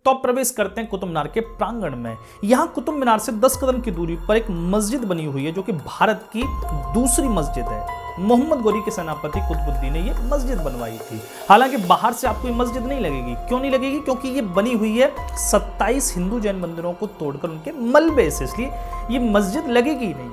तो अब प्रवेश करते हैं कुतुब मीनार के प्रांगण में। यहाँ कुतुब मीनार से 10 कदम की दूरी पर एक मस्जिद बनी हुई है जो कि भारत की दूसरी मस्जिद है। मोहम्मद गौरी के सेनापति कुतुबुद्दीन ने ये मस्जिद बनवाई थी। हालांकि बाहर से आपको ये मस्जिद नहीं लगेगी। क्यों नहीं लगेगी? क्योंकि ये बनी हुई है 27 हिंदू जैन मंदिरों को तोड़कर उनके मलबे से, इसलिए ये मस्जिद लगेगी नहीं।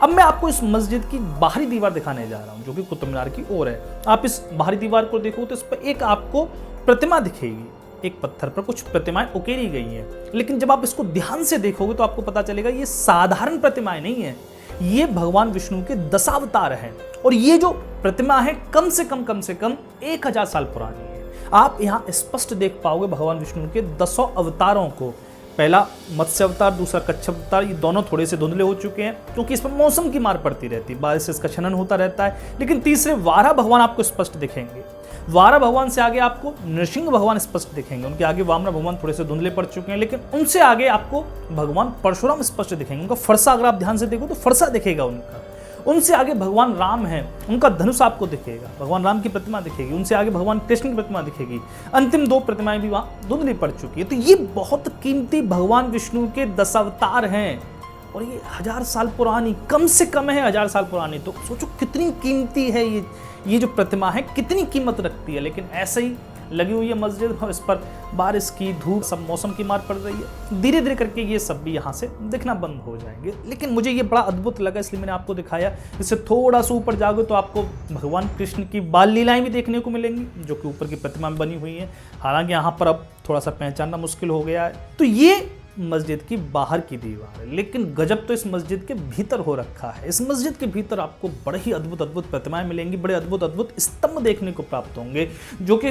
अब मैं आपको इस मस्जिद की बाहरी दीवार दिखाने जा रहा हूँ जो कि कुतुब मीनार की ओर है। आप इस बाहरी दीवार को देखो तो इस पर एक आपको प्रतिमा दिखेगी। एक पत्थर पर कुछ प्रतिमाएं उकेरी गई हैं, लेकिन जब आप इसको ध्यान से देखोगे तो आपको पता चलेगा ये साधारण प्रतिमाएं नहीं है, ये भगवान विष्णु के दशावतार हैं। और ये जो प्रतिमा है कम से कम 1000 साल पुरानी है। आप यहाँ स्पष्ट देख पाओगे भगवान विष्णु के 10 अवतारों को। पहला मत्स्य अवतार, दूसरा कच्छ अवतार, ये दोनों थोड़े से धुंधले हो चुके हैं क्योंकि इस पर मौसम की मार पड़ती रहती है, बारिश से इसका छनन होता रहता है। लेकिन तीसरे वारा भगवान आपको स्पष्ट दिखेंगे। वारा भगवान से आगे आपको नृसिंह भगवान स्पष्ट दिखेंगे। उनके आगे वामन भगवान थोड़े से धुंधले पड़ चुके हैं, लेकिन उनसे आगे आपको भगवान परशुराम स्पष्ट दिखेंगे। उनका फरसा अगर आप ध्यान से देखो तो फरसा दिखेगा उनका। उनसे आगे भगवान राम हैं, उनका धनुष आपको दिखेगा, भगवान राम की प्रतिमा दिखेगी। उनसे आगे भगवान कृष्ण की प्रतिमा दिखेगी। अंतिम 2 प्रतिमाएं भी वहां धुंधली पड़ चुकी है। तो ये बहुत कीमती भगवान विष्णु के दशावतार हैं और ये 1000 साल पुरानी, कम से कम है 1000 साल पुरानी। तो सोचो कितनी कीमती है ये जो प्रतिमा है, कितनी कीमत रखती है। लेकिन ऐसे ही लगी हुई है मस्जिद और इस पर बारिश की, धूप, सब मौसम की मार पड़ रही है। धीरे धीरे करके ये सब भी यहाँ से दिखना बंद हो जाएंगे। लेकिन मुझे ये बड़ा अद्भुत लगा, इसलिए मैंने आपको दिखाया। इससे थोड़ा सा ऊपर जाओगे तो आपको भगवान कृष्ण की बाल लीलाएं भी देखने को मिलेंगी जो कि ऊपर की प्रतिमा में बनी हुई है। हालांकि यहाँ पर अब थोड़ा सा पहचानना मुश्किल हो गया है। तो ये मस्जिद की बाहर की दीवार है, लेकिन गजब तो इस मस्जिद के भीतर हो रखा है। इस मस्जिद के भीतर आपको बड़े ही अद्भुत प्रतिमाएं मिलेंगी, बड़े अद्भुत स्तंभ देखने को प्राप्त होंगे जो कि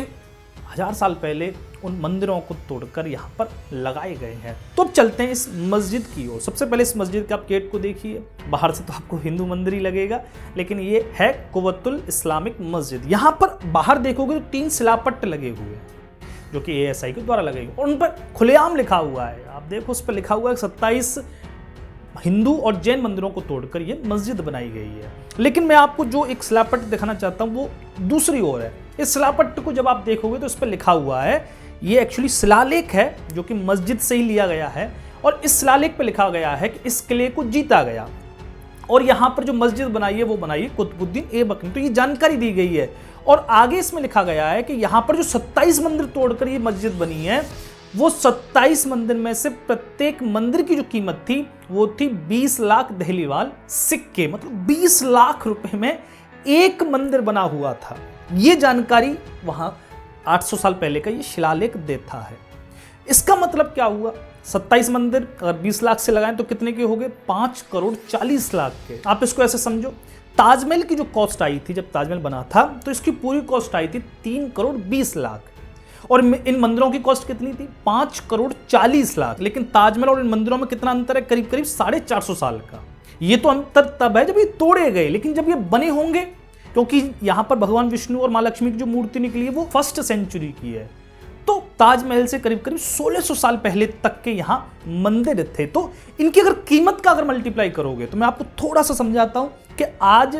1000 साल पहले उन मंदिरों को तोड़कर यहाँ पर लगाए गए हैं। तो अब चलते हैं इस मस्जिद की ओर। सबसे पहले इस मस्जिद के आप गेट को देखिए। बाहर से तो आपको हिंदू मंदिर ही लगेगा, लेकिन ये है कुव्वतुल इस्लामिक मस्जिद। यहाँ पर बाहर देखोगे तो 3 शिलापट्ट लगे हुए हैं जो कि ASI के द्वारा लगे हुए और उन पर खुलेआम लिखा हुआ है। आप देखो उस पर लिखा हुआ है 27 हिंदू और जैन मंदिरों को तोड़कर ये मस्जिद बनाई गई है। लेकिन मैं आपको जो एक शिलापट्ट दिखाना चाहता हूँ वो दूसरी ओर है। इस शिलापट्ट को जब आप देखोगे तो इस पर लिखा हुआ है, ये एक्चुअली शिलालेख है जो कि मस्जिद से ही लिया गया है। और इस शिलालेख पर लिखा गया है कि इस किले को जीता गया और यहाँ पर जो मस्जिद बनाई है वो बनाई है कुतुबुद्दीन ऐबक ने। तो ये जानकारी दी गई है। और आगे इसमें लिखा गया है कि यहाँ पर जो 27 मंदिर तोड़कर ये मस्जिद बनी है, वो 27 मंदिर में से प्रत्येक मंदिर की जो कीमत थी वो थी 20 लाख दहलीवाल सिक्के, मतलब 20 लाख रुपए में एक मंदिर बना हुआ था। ये जानकारी वहां 800 साल पहले का ये शिलालेख देता है। इसका मतलब क्या हुआ? 27 मंदिर अगर 20 लाख से लगाएं तो कितने के हो गए? 5 करोड़ 40 लाख के। आप इसको ऐसे समझो, ताजमहल की जो कॉस्ट आई थी जब ताजमहल बना था तो इसकी पूरी कॉस्ट आई थी 3 करोड़ 20 लाख और इन मंदिरों की कॉस्ट कितनी थी? 5 करोड़ 40 लाख। लेकिन ताजमहल और इन मंदिरों में कितना अंतर है? करीब 450 साल का। ये तो अंतर तब है जब ये तोड़े गए, लेकिन जब ये बने होंगे, क्योंकि यहाँ पर भगवान विष्णु और माँ लक्ष्मी की जो मूर्ति निकली है वो 1st सेंचुरी की है। तो ताजमहल से करीब 1600 साल पहले तक के यहाँ मंदिर थे। तो इनकी अगर कीमत का अगर मल्टीप्लाई करोगे तो मैं आपको थोड़ा सा समझाता हूँ कि आज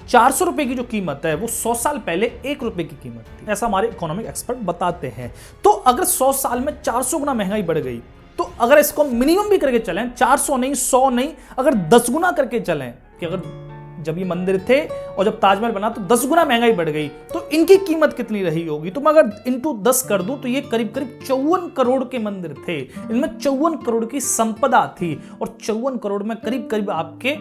400 रुपए की जो कीमत है वो 100 साल पहले 1 रुपए की कीमत थी। ऐसा हमारे इकोनॉमिक एक्सपर्ट बताते हैं। तो अगर 100 साल में 400 गुना महंगाई बढ़ गई तो अगर इसको मिनिमम भी करके चलें, 400 नहीं, 100 नहीं, अगर 10 गुना करके चलें कि अगर जब ये मंदिर थे और जब ताजमहल बना तो 10 गुना महंगाई बढ़ गई तो इनकी कीमत कितनी रही होगी? तो मैं अगर इंटू 10 कर दूं तो ये करीब 54 करोड़ के मंदिर थे। इनमें 54 करोड़ की संपदा थी और 54 करोड़ में करीब आपके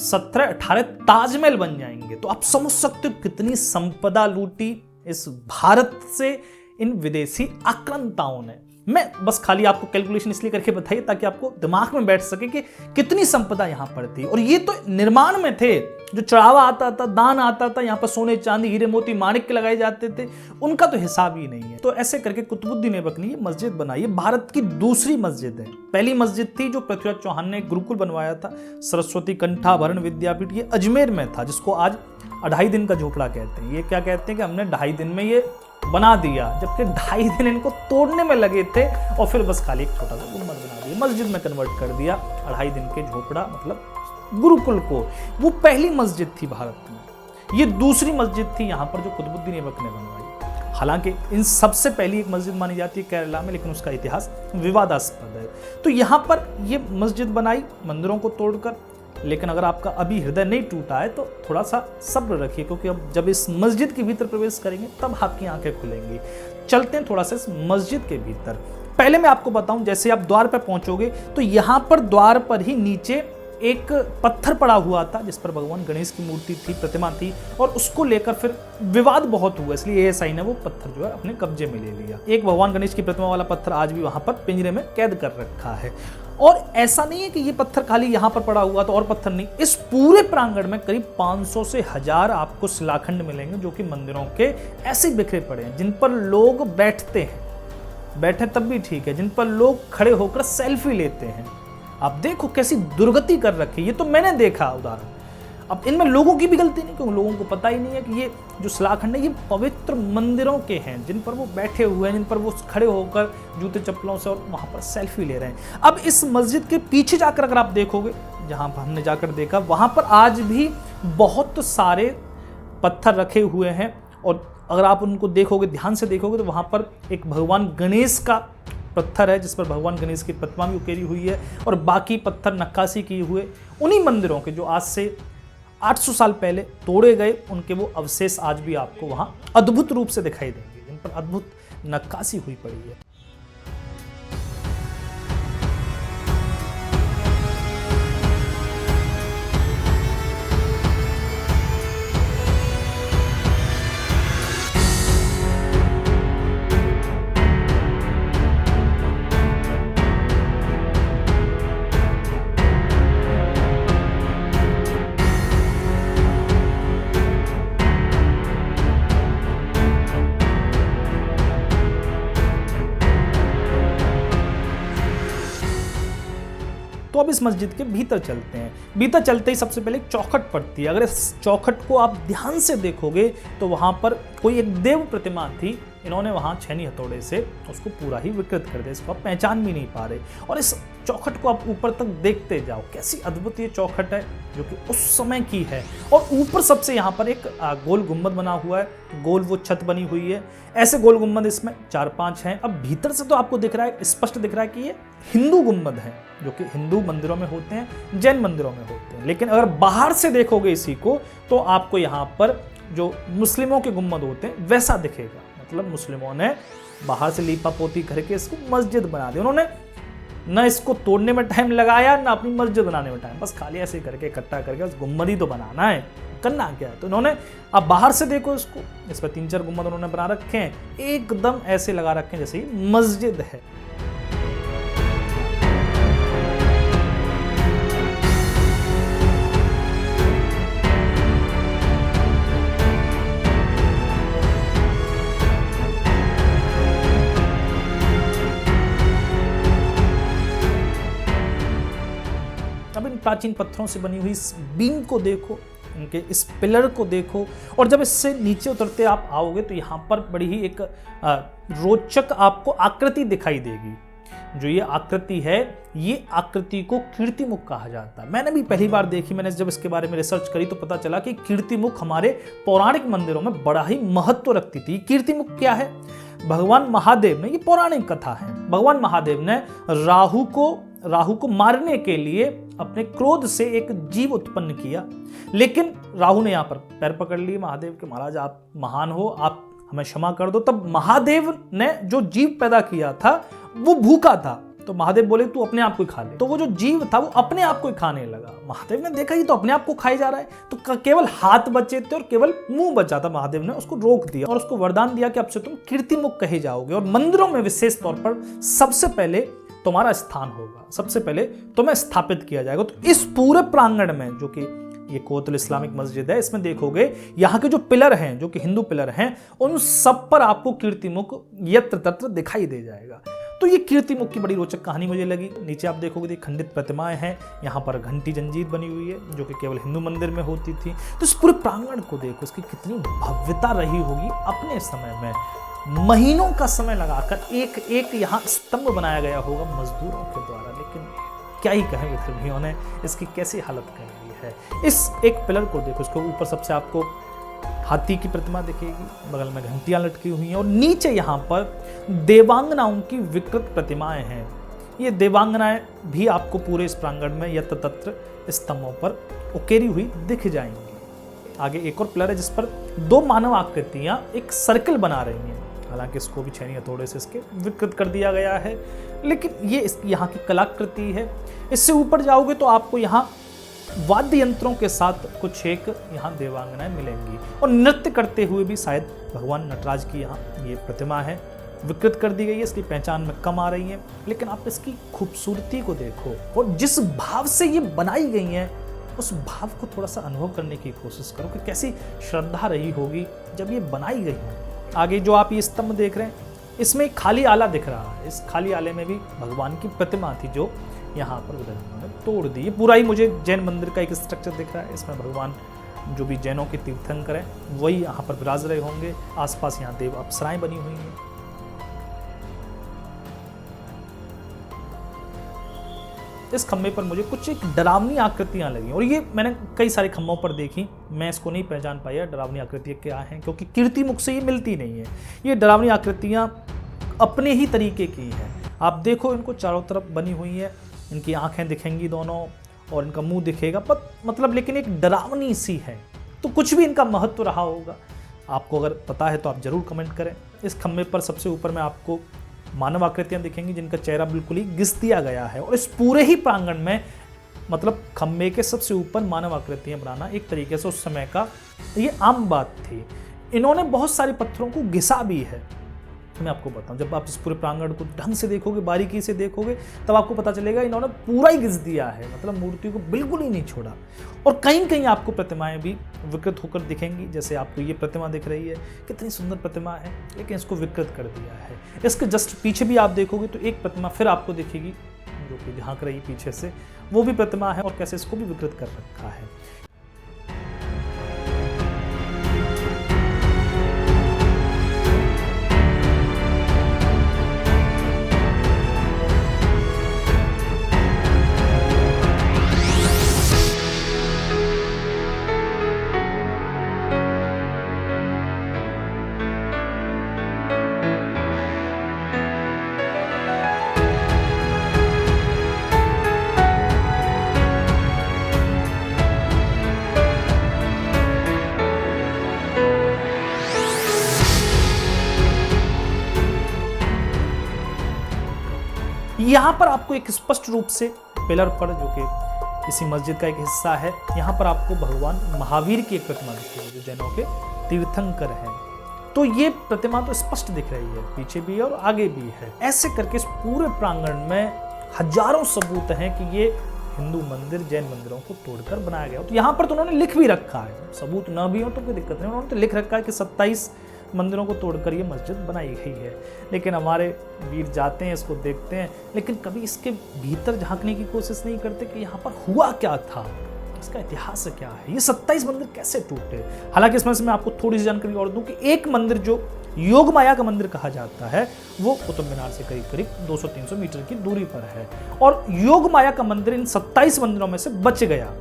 17-18 ताजमहल बन जाएंगे। तो आप समझ सकते हो कितनी संपदा लूटी इस भारत से इन विदेशी आक्रांताओं ने। मैं बस खाली आपको कैलकुलेशन इसलिए करके बताइए ताकि आपको दिमाग में बैठ सके कि कितनी संपदा यहाँ पर थी। और ये तो निर्माण में थे, जो चढ़ावा आता था, दान आता था, यहाँ पर सोने चांदी हीरे मोती माणिक्य लगाए जाते थे, उनका तो हिसाब ही नहीं है। तो ऐसे करके कुतुबुद्दीन ऐबक ने ये मस्जिद बनाई है। भारत की दूसरी मस्जिद है। पहली मस्जिद थी जो पृथ्वीराज चौहान ने गुरुकुल बनवाया था, सरस्वती कंठाभरण विद्यापीठ, ये अजमेर में था, जिसको आज 2.5 दिन का झोपड़ा कहते हैं। ये क्या कहते हैं कि हमने 2.5 दिन में ये बना दिया, जबकि 2.5 दिन इनको तोड़ने में लगे थे और फिर बस खाली एक छोटा सा गुम्बद बना दिया, मस्जिद में कन्वर्ट कर दिया। 2.5 दिन के झोपड़ा मतलब गुरुकुल को। वो पहली मस्जिद थी भारत में। ये दूसरी मस्जिद थी यहाँ पर जो कुतुबुद्दीन ऐबक ने बनवाई। हालांकि इन सबसे पहली एक मस्जिद मानी जाती है केरला में, लेकिन उसका इतिहास विवादास्पद है। तो यहाँ पर ये मस्जिद बनाई मंदिरों को तोड़कर, लेकिन अगर आपका अभी हृदय नहीं टूटा है तो थोड़ा सा सब्र रखिए, क्योंकि अब जब इस मस्जिद के भीतर प्रवेश करेंगे तब आपकी आंखें खुलेंगी। चलते हैं थोड़ा सा इस मस्जिद के भीतर। पहले मैं आपको बताऊं, जैसे आप द्वार पर पहुंचोगे तो यहाँ पर द्वार पर ही नीचे एक पत्थर पड़ा हुआ था जिस पर भगवान गणेश की मूर्ति थी, प्रतिमा थी, और उसको लेकर फिर विवाद बहुत हुआ, इसलिए एएसआई ने वो पत्थर जो है अपने कब्जे में ले लिया। एक भगवान गणेश की प्रतिमा वाला पत्थर आज भी वहां पर पिंजरे में कैद कर रखा है। और ऐसा नहीं है कि ये पत्थर खाली यहाँ पर पड़ा हुआ था और पत्थर नहीं, इस पूरे प्रांगण में करीब 500 से 1000 आपको शिलाखंड मिलेंगे जो कि मंदिरों के ऐसे बिखरे पड़े हैं जिन पर लोग बैठते हैं, बैठे तब भी ठीक है, जिन पर लोग खड़े होकर सेल्फी लेते हैं। आप देखो कैसी दुर्गति कर रखी है, ये तो मैंने देखा उदाहरण। अब इनमें लोगों की भी गलती नहीं, क्योंकि लोगों को पता ही नहीं है कि ये जो शिलाखंड है ये पवित्र मंदिरों के हैं जिन पर वो बैठे हुए हैं, जिन पर वो खड़े होकर जूते चप्पलों से और वहां पर सेल्फी ले रहे हैं। अब इस मस्जिद के पीछे जाकर अगर आप देखोगे, जहां पर हमने जाकर देखा, वहां पर आज भी बहुत सारे पत्थर रखे हुए हैं, और अगर आप उनको देखोगे, ध्यान से देखोगे, तो वहां पर एक भगवान गणेश का पत्थर है जिस पर भगवान गणेश की प्रतिमा भी उकेरी हुई है, और बाकी पत्थर नक्काशी किए हुए उन्हीं मंदिरों के जो आज से 800 साल पहले तोड़े गए, उनके वो अवशेष आज भी आपको वहां अद्भुत रूप से दिखाई देंगे, जिन पर अद्भुत नक्काशी हुई पड़ी है। तो अब इस मस्जिद के भीतर चलते हैं। भीतर चलते ही सबसे पहले एक चौखट पड़ती है। अगर इस चौखट को आप ध्यान से देखोगे तो वहां पर कोई एक देव प्रतिमा थी, इन्होंने वहां छेनी हथौड़े से उसको पूरा ही विकृत कर दिया, इसको आप पहचान भी नहीं पा रहे। और इस चौखट को आप ऊपर तक देखते जाओ, कैसी अद्भुत ये चौखट है जो कि उस समय की है। और ऊपर सबसे यहाँ पर एक गोल गुम्बद बना हुआ है, गोल वो छत बनी हुई है। ऐसे गोल गुम्बद इसमें 4-5 हैं। अब भीतर से तो आपको दिख रहा है, स्पष्ट दिख रहा है कि ये हिंदू गुम्बद हैं, जो कि हिंदू मंदिरों में होते हैं, जैन मंदिरों में होते हैं। लेकिन अगर बाहर से देखोगे इसी को तो आपको यहाँ पर जो मुस्लिमों के गुम्बद होते हैं वैसा दिखेगा। मतलब मुस्लिमों ने बाहर से लीपा पोती करके इसको मस्जिद बना दी। उन्होंने न इसको तोड़ने में टाइम लगाया, न अपनी मस्जिद बनाने में टाइम, बस खाली ऐसे करके इकट्ठा करके बस गुम्बद ही तो बनाना है, करना क्या है। तो इन्होंने, अब बाहर से देखो इसको, इस पर 3-4 गुम्बद उन्होंने बना रखे हैं, एकदम ऐसे लगा रखे हैं जैसे ही मस्जिद है। अब इन प्राचीन पत्थरों से बनी हुई इस बीम को देखो, इनके इस पिलर को देखो, और जब इससे नीचे उतरते आप आओगे तो यहाँ पर बड़ी ही एक रोचक आपको आकृति दिखाई देगी। जो ये आकृति है, ये आकृति को कीर्तिमुख कहा जाता है। मैंने भी पहली बार देखी, मैंने जब इसके बारे में रिसर्च करी तो पता चला कि कीर्तिमुख हमारे पौराणिक मंदिरों में बड़ा ही महत्व रखती थी। कीर्तिमुख क्या है? भगवान महादेव ने, ये पौराणिक कथा है, भगवान महादेव ने राहु को मारने के लिए अपने क्रोध से एक जीव उत्पन्न किया, लेकिन राहु ने यहाँ पर पैर पकड़ लिए महादेव के, महाराज आप महान हो, आप हमें क्षमा कर दो। तब महादेव ने जो जीव पैदा किया था वो भूखा था, तो महादेव बोले तू अपने आप को खा ले। तो वो जो जीव था वो अपने आप को खाने लगा। महादेव ने देखा ये तो अपने आप को खाई जा रहा है, तो केवल हाथ बचे थे और केवल मुंह बचा था। महादेव ने उसको रोक दिया और उसको वरदान दिया कि अब से तुम कीर्तिमुख कहे जाओगे, और मंदिरों में विशेष तौर पर सबसे पहले तुम्हारा स्थान होगा, सबसे पहले तुम्हें स्थापित किया जाएगा। तो इस पूरे प्रांगण में, जो कि ये कोतुल इस्लामिक मस्जिद है, इसमें देखोगे यहाँ के जो पिलर हैं, जो कि हिंदू पिलर हैं, उन सब पर आपको कीर्तिमुख यत्र तत्र दिखाई दे जाएगा। तो ये कीर्तिमुख की बड़ी रोचक कहानी मुझे लगी। नीचे आप देखोगे खंडित प्रतिमाएं हैं, यहाँ पर घंटी जंजीर बनी हुई है जो कि केवल हिंदू मंदिर में होती थी। तो इस पूरे प्रांगण को देखो, इसकी कितनी भव्यता रही होगी अपने समय में। महीनों का समय लगाकर एक एक यहाँ स्तंभ बनाया गया होगा मजदूरों के द्वारा, लेकिन क्या ही कहें विधर्मियों ने इसकी कैसी हालत कर दी है। इस एक पिलर को देखो, इसको ऊपर सबसे आपको हाथी की प्रतिमा दिखेगी, बगल में घंटियां लटकी हुई हैं और नीचे यहाँ पर देवांगनाओं की विकृत प्रतिमाएं हैं। ये देवांगनाएं भी आपको पूरे इस प्रांगण में यत्र तत्र स्तंभों पर उकेरी हुई दिख जाएंगी। आगे एक और पिलर है जिस पर 2 मानव आकृतियां एक सर्कल बना रही हैं। हालांकि इसको भी छैनी हथौड़े से इसके विकृत कर दिया गया है, लेकिन ये यहाँ की कलाकृति है। इससे ऊपर जाओगे तो आपको यहाँ वाद्य यंत्रों के साथ कुछ एक यहाँ देवांगनाएं मिलेंगी और नृत्य करते हुए भी शायद भगवान नटराज की यहाँ ये प्रतिमा है, विकृत कर दी गई है, इसकी पहचान में कम आ रही है। लेकिन आप इसकी खूबसूरती को देखो और जिस भाव से ये बनाई गई हैं उस भाव को थोड़ा सा अनुभव करने की कोशिश करो कि कैसी श्रद्धा रही होगी जब ये बनाई गई हो। आगे जो आप ये स्तंभ देख रहे हैं इसमें एक खाली आला दिख रहा है। इस खाली आले में भी भगवान की प्रतिमा थी जो यहाँ पर उन्होंने तोड़ दी। ये पूरा ही मुझे जैन मंदिर का एक स्ट्रक्चर दिख रहा है। इसमें भगवान जो भी जैनों के तीर्थंकर हैं वही यहाँ पर विराज रहे होंगे। आसपास यहाँ देव अप्सराएं बनी हुई हैं। इस खम्भे पर मुझे कुछ एक डरावनी आकृतियां लगी और ये मैंने कई सारे खम्भों पर देखी, मैं इसको नहीं पहचान पाया डरावनी आकृतियां क्या हैं, क्योंकि कीर्ति मुख से ये मिलती नहीं है। ये डरावनी आकृतियां अपने ही तरीके की हैं। आप देखो इनको चारों तरफ बनी हुई है, इनकी आंखें दिखेंगी दोनों और इनका मुंह दिखेगा, मतलब लेकिन एक डरावनी सी है। तो कुछ भी इनका महत्व रहा होगा, आपको अगर पता है तो आप जरूर कमेंट करें। इस खम्भे पर सबसे ऊपर में आपको मानव आकृतियां दिखेंगी जिनका चेहरा बिल्कुल ही घिस दिया गया है और इस पूरे ही प्रांगण में मतलब खम्भे के सबसे ऊपर मानव आकृतियां बनाना एक तरीके से उस समय का ये आम बात थी। इन्होंने बहुत सारे पत्थरों को घिसा भी है। मैं आपको बताऊं, जब आप इस पूरे प्रांगण को ढंग से देखोगे, बारीकी से देखोगे, तब आपको पता चलेगा इन्होंने पूरा ही घिस दिया है, मतलब मूर्ति को बिल्कुल ही नहीं छोड़ा। और कहीं कहीं आपको प्रतिमाएं भी विकृत होकर दिखेंगी, जैसे आपको ये प्रतिमा दिख रही है, कितनी सुंदर प्रतिमा है, लेकिन इसको विकृत कर दिया है। इसके जस्ट पीछे भी आप देखोगे तो एक प्रतिमा फिर आपको दिखेगी जो कि झांक रही पीछे से, वो भी प्रतिमा है और कैसे इसको भी विकृत कर रखा है। यहाँ पर आपको एक स्पष्ट रूप से पिलर पर, जो कि इसी मस्जिद का एक हिस्सा है, यहाँ पर आपको भगवान महावीर की एक प्रतिमा दिखती है जो जैनों के तीर्थंकर हैं। तो ये प्रतिमा तो स्पष्ट दिख रही है, पीछे भी है और आगे भी है। ऐसे करके इस पूरे प्रांगण में हजारों सबूत हैं कि ये हिंदू मंदिर जैन मंदिरों को तोड़कर बनाया गया। तो यहाँ पर तो उन्होंने लिख भी रखा है, सबूत न भी हो तो कोई दिक्कत नहीं, उन्होंने तो लिख रखा है कि 27 मंदिरों को तोड़कर ये मस्जिद बनाई गई है। लेकिन हमारे वीर जाते हैं, इसको देखते हैं, लेकिन कभी इसके भीतर झांकने की कोशिश नहीं करते कि यहाँ पर हुआ क्या था, इसका इतिहास क्या है, ये 27 मंदिर कैसे टूटे। हालांकि इसमें से मैं आपको थोड़ी सी जानकारी और दूं कि एक मंदिर जो योग माया का मंदिर कहा जाता है वो कुतुब मीनार से करीब करीब 200-300 मीटर की दूरी पर है और योग माया का मंदिर इन 27 मंदिरों में से बच गया।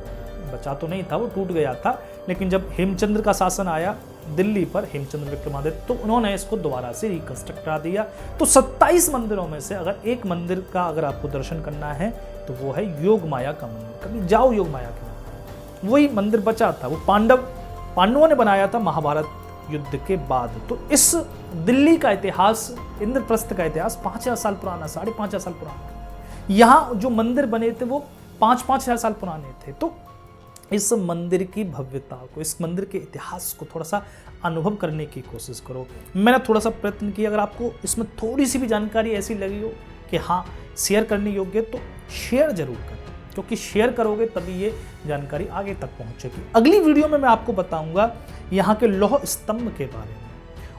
बचा तो नहीं था, वो टूट गया था, लेकिन जब हेमचंद्र का शासन आया दिल्ली पर, हेमचंद्र विक्रमादित्य, तो उन्होंने इसको दोबारा से रिकंस्ट्रक्ट करा दिया। तो 27 मंदिरों में से अगर एक मंदिर का अगर आपको दर्शन करना है तो वो है योग माया का मंदिर। कभी जाओ योग माया के मंदिर, वही मंदिर बचा था, वो पांडवों ने बनाया था महाभारत युद्ध के बाद। तो इस दिल्ली का इतिहास, इंद्रप्रस्थ का इतिहास 5000 साल पुराना, 5500 साल पुराना। यहाँ जो मंदिर बने थे वो 5-5 साल पुराने थे। तो इस मंदिर की भव्यता को, इस मंदिर के इतिहास को थोड़ा सा अनुभव करने की कोशिश करो। मैंने थोड़ा सा प्रयत्न किया, अगर आपको इसमें थोड़ी सी भी जानकारी ऐसी लगी हो कि हाँ शेयर करने योग्य, तो शेयर जरूर करें, क्योंकि शेयर करोगे तभी ये जानकारी आगे तक पहुंचेगी। अगली वीडियो में मैं आपको बताऊंगा यहाँ के लौह स्तंभ के बारे में,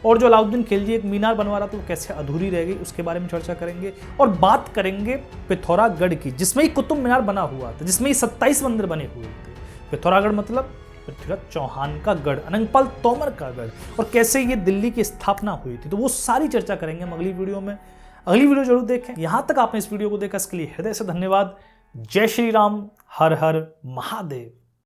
और जो अलाउद्दीन खिलजी एक मीनार बनवा रहा था वो कैसे अधूरी रह गई उसके बारे में चर्चा करेंगे। और बात करेंगे पिथौरागढ़ की, जिसमें ही कुतुब मीनार बना हुआ था, जिसमें ही 27 मंदिर बने हुए थे। पिथौरागढ़ मतलब पृथ्वीराज चौहान का गढ़, अनंगपाल तोमर का गढ़, और कैसे ये दिल्ली की स्थापना हुई थी। तो वो सारी चर्चा करेंगे हम अगली वीडियो में। अगली वीडियो जरूर देखें। यहां तक आपने इस वीडियो को देखा, इसके लिए हृदय से धन्यवाद। जय श्री राम, हर हर महादेव।